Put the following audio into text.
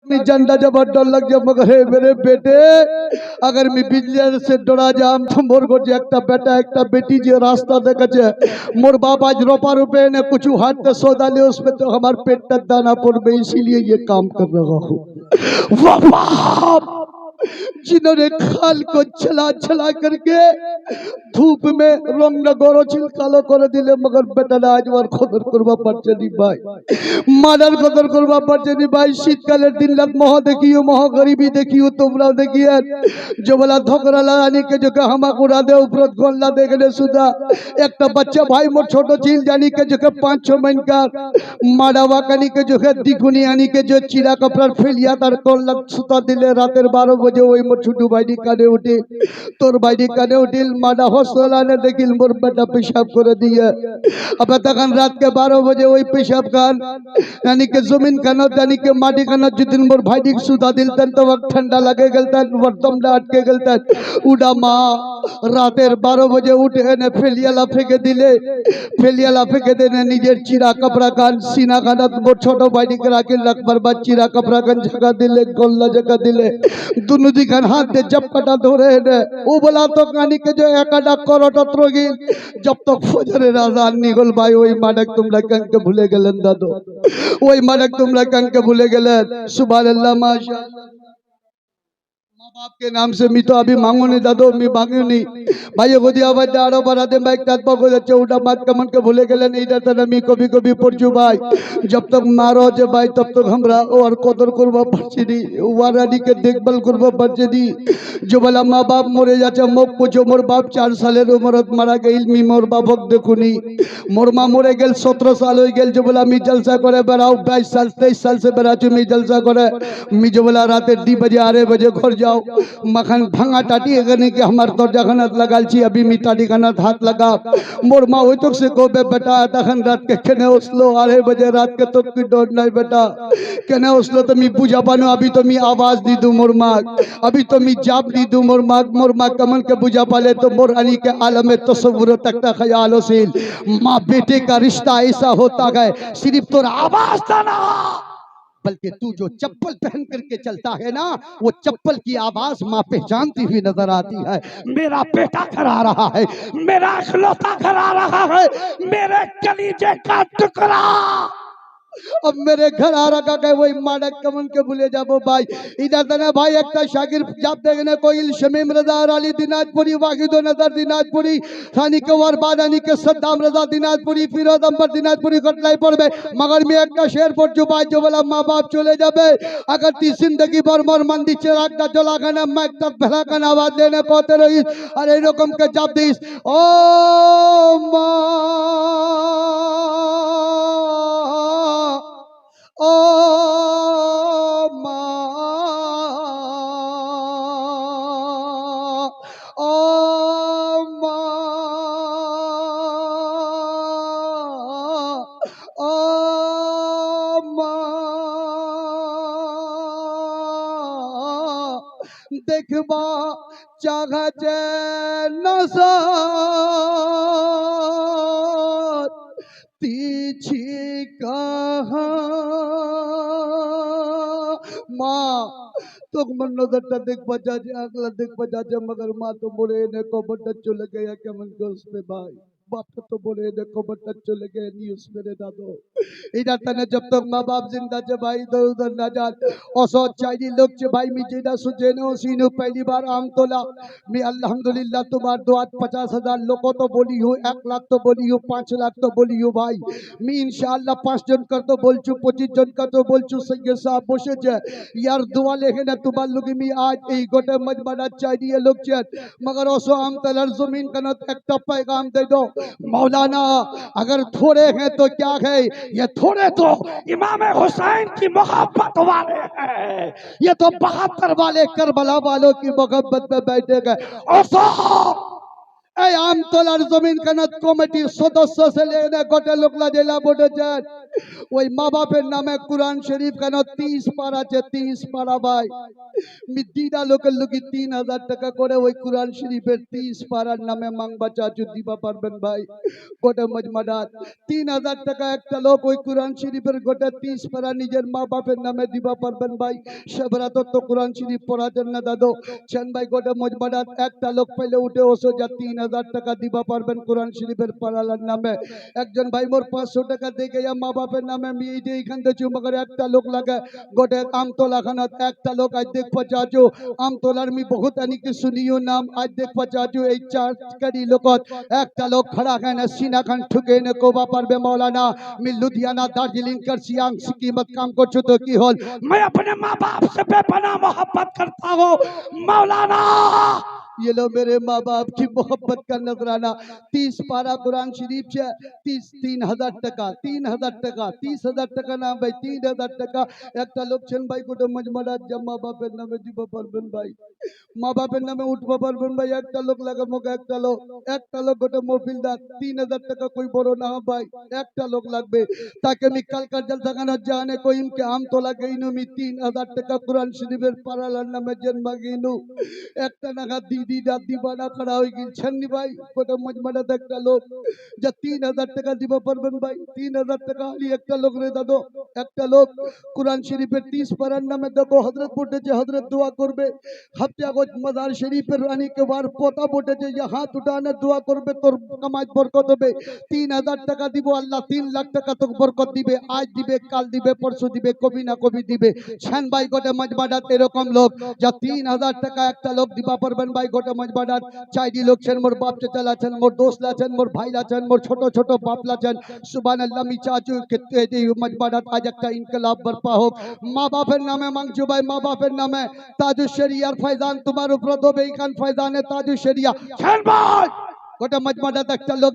अपनी झंडा जब डर लग जाए मगर हे मेरे बेटे अगर मैं बिजली से डरा जाम तो मोर को एक बेटा एक बेटी जो रास्ता देखे मोर बाप आज रोपा रुपए ने कुछ हाथ पे सौदा ले उसमें तो हमारे पेट तक दाना पड़े इसीलिए ये काम कर रहा हूँ। वाह बाप जिन्होंने खाल को चला चला करके धूप में रंग गौर कालो कर दिले मगर बेटा आज और कदर करवा पारছে নি भाई मादार कदर करवा पारছে নি भाई शीतकाले दिन रात मह देखियो मह गरीबी देखियो তোমরাও देखिए जो बोला धोकरा लानी के जो के हमा उड़ा दे ऊपर गोल्ला देखने सुधा एक बच्चा भाई मोर छोटो झील जानी के जो के 5-6 महीने का माडावा कनी के जो के दिगुनी आनी के जो चिरा कपड़ा फेलिया तार कोल्ला सुता दिले रातेर 12 बजे ওই মোর ছোটু ভাইটি কানে উঠে তোর ভাইটি কানে উঠিল মাডা হসলানে দেখিল মোর বেটা পেশাব করে দিয়ে अब तक रात के 12 बजे वही पेशाब खान यानी के जमीन खाना यानी के माटी खाना जितन मोर भाईटी सुता दिल तन तो वक्त ठंडा लगे गलता वर्दम ला अटके गलता उड़ा माँ रातेर 12 बजे उठे ने फेलियाला फेंके दिले फेलियाला फेंके देने निजेर चिरा कपड़ा खान सीना खाना मोर छोटो भाईटी के राखिल रखबार बाद चिरा कपड़ा खान जगह दिले गोल्ला जगह दिले दोनों दिखान हाथ दे जब कटा धोरे ने वो बोला तो कानी के जो एकाडा करोटा त्रोगी जब तक फजरे राजान निकल भाई वही माडक तुमरा कंके भूले गेलेन दादो वही माडक तुमरा कंके भूले गेलेन सुभान अल्लाह माशाअल्लाह माँ बाप के नाम से मी तो अभी मांगू नहीं दादो मी मांगू नहीं भाई को दिया भाई दाड़ो बना दे मैं तक को अच्छे उठा मात कमन के भूले गेले नहीं रहता ना मी कभी कभी पड़चू भाई जब तक मारो जे भाई तब तक हमरा और कदर करबा पड़छी दी वारानी के देखभाल करबा पड़छी दी जो बोला माँ बाप मरे जाचे मुख पूछो मोर बाप 4 सालेर उम्रत मारा गइल मी मोर बापक देखुनी मोर माँ मरे गेल 17 साल हो गेल जो बोला मी जलसा करे बेराओ 22 साल 23 साल से बेराचू मी जलसा करे मी जो बोला रात 2 बजे 2:30 बजे घर जाओ मखन भंगा टाटी अगर के हमार दरजा खानत लगाल छी अभी मी टाटी खानत हाथ लगा मोर माँ होई तो से को बेटा तखन रात के केने उसलो 2:30 बजे रात के तो की डर नहीं बेटा केने उसलो तो मी पूजा पानो अभी तो मी आवाज दी दूं मोर माँ अभी तो मी जाप दी दूं मोर माँ कमन के पूजा पाले तो मोर अली के आलम में तस्वुर तक का ख्याल होसिल माँ बेटे का रिश्ता ऐसा होता है सिर्फ तो आवाज था ना बल्कि तू जो चप्पल पहन करके चलता है ना वो चप्पल की आवाज माँ पहचानती हुई नजर आती है। मेरा बेटा घर आ रहा है मेरा इकलौता घर आ रहा है मेरे कलीजे का टुकड़ा अब मेरे घर आ रखा गए वही माडक कमन के भूले जाबो भाई इधर तने भाई एक शागिर जाप देखने कोई शमीम रजा अली दिनाजपुरी वाहिदो नजर दिनाजपुरी थानी के वार बादानी के सद्दाम रजा दिनाजपुरी फिरोज अंबर दिनाजपुरी कटलाई पड़बे मगर मैं एक शेर पड़ जो भाई जो बोला माँ बाप चले जाबे अगर ती जिंदगी भर मोर मंदी चिराग दा जला खाना मैं तक भला का आवाज लेने पहुंचे रही अरे रकम के जाप दीस ओ माँ ओ माँ ओ माँ ओ माँ देखबा चाह जे नजर तीछी कहाँ माँ तो मन नजर देख बजा जे अगला देख बजा जे मगर माँ तो बोले ने को बट्टा चले गया क्या मन के उसमें भाई बाप तो बोले ने को बट्टा चले गए नहीं उसमें रे दादो इधर तने जब तक माँ बाप जिंदा जे भाई इधर उधर ना जात औसो चाहिए लोग जे भाई मी जेदा सुजे ने उसीने पहली बार आम तोला मैं अल्हम्दुलिल्लाह तुम्हार दुआ 50,000 लोगों तो बोली हूँ 1 लाख तो बोली हूँ 5 लाख तो बोली हूँ भाई मैं इंशाअल्लाह 5 जन कर तो बोल चू 25 जन का तो बोल चू सैयद साहब बोशे जे यार दुआ लेके ना तुम्हार लोग मी आज ए गोटे मजबड़ा चाहिए लोग जे मगर औसो आम तलर जमीन का न एक पैगाम दे दो मौलाना अगर थोड़े हैं तो क्या है ये थोड़े तो इमाम हुसैन की मोहब्बत वाले हैं ये तो 72 वाले करबला वालों की मोहब्बत में बैठे गए এই আমতলার জমিন কানাত কমিটির সদস্য ছেলে গোটা লোকলা জেলা বলেছেন ওই মা বাপের নামে কোরআন শরীফ কেন 30 পারা আছে 30 পারা ভাই মিদ্দিরা লোকের লোকি 3000 টাকা করে ওই কোরআন শরীফের 30 পারার নামে মাংবা চাচু দিবা পারবেন ভাই গোটা মজমাদার 3000 টাকা একটা লোক ওই কোরআন শরীফের গোটা 30 পারা নিজের মা বাপের নামে দিবা পারবেন ভাই সেবরাত তো কোরআন শরীফ পড়াতেন না দাদু চেন ভাই গোটা মজমাদার একটা লোক পেলে উঠে ওসো যা 3000 টাকা দিবা পারবেন কোরআন শরীফের পারালার নামে একজন ভাই মোর 500 টাকা দেখে মা বাপের নামে আমি এই যে এইখান থেকে মগর একটা লোক লাগে গোটে আমতলা খানাত একটা লোক আজ দেখবা চাচু আমতলার মি বহুত আনিকে শুনিও নাম আজ দেখবা চাচু এই চারকারি লোকত একটা লোক খড়া খায় না সিনা খান ঠুকে নে কোবা পারবে মৌলানা मी लुधियाना दार्जिलिंग कर सियांग सिक्किमत काम करछो तो की होल मैं अपने माँ बाप से बेपनाह मोहब्बत करता हूँ मौलाना ये लो मेरे माँ बाप की मोहब्बत का नजराना 30 पारा कुरान शरीफ से 3000 টাকা 3000 টাকা 30000 টাকা না ভাই 3000 টাকা একটা লোক ছেন ভাই গোটা মজমাদার মা বাপের নামে দিব পারবেন ভাই মা বাপের নামে উঠবা পারবেন ভাই একটা লোক লাগে মুখ একটা লোক গোটা মহফিলদার 3000 টাকা কই বড় না ভাই একটা লোক লাগবে তাকে আমি কালকার জলসা খানা জানে কই ইনকে আম তোলা গইনু মি 3000 টাকা কুরআন শরীফের পারালার নামে জন্ম গইনু একটা নাগা দিদি দাদি বানা খড়া হই গিলছেন নি ভাই গোটা মজমাদার একটা লোক যা 3000 টাকা দিব পারবেন ভাই 3000 টাকা আলি একটা লোক রে দাদু একটা লোক কুরআন শরীফের 30 পারার নামে দেখো হযরত বটেছে হযরত দোয়া করবে हफ्ते को मजार शरीफ पर रानी के बार पोता बोटे जे ये हाथ उठाने दुआ करबे तोर कमाई बरकत होबे 3000 টাকা দিব আল্লাহ 3 লাখ টাকা তো বরকত দিবে আজ দিবে কাল দিবে পরশু দিবে কবি না কবি দিবে শান ভাই গোটা মজবাদাত এরকম লোক যা 3000 টাকা একটা লোক দিবা পারবেন ভাই গোটা মজবাদাত চাইদি লোক ছেন মোর বাপ চাচা আছেন মোর দোস্ত আছেন মোর ভাই আছেন মোর ছোট ছোট বাপ আছেন সুবহানাল্লাহ মি চাচু কে এই মজবাদাত আজ একটা ইনকলাব বরপা হোক মা বাপের নামে মাংজু ভাই মা বাপের নামে তাজু শরিয়ার फैजान तुम्हारे ऊपर दो बेईखान फैजान है ताजु शरिया गोटा मजमादात একটা লোক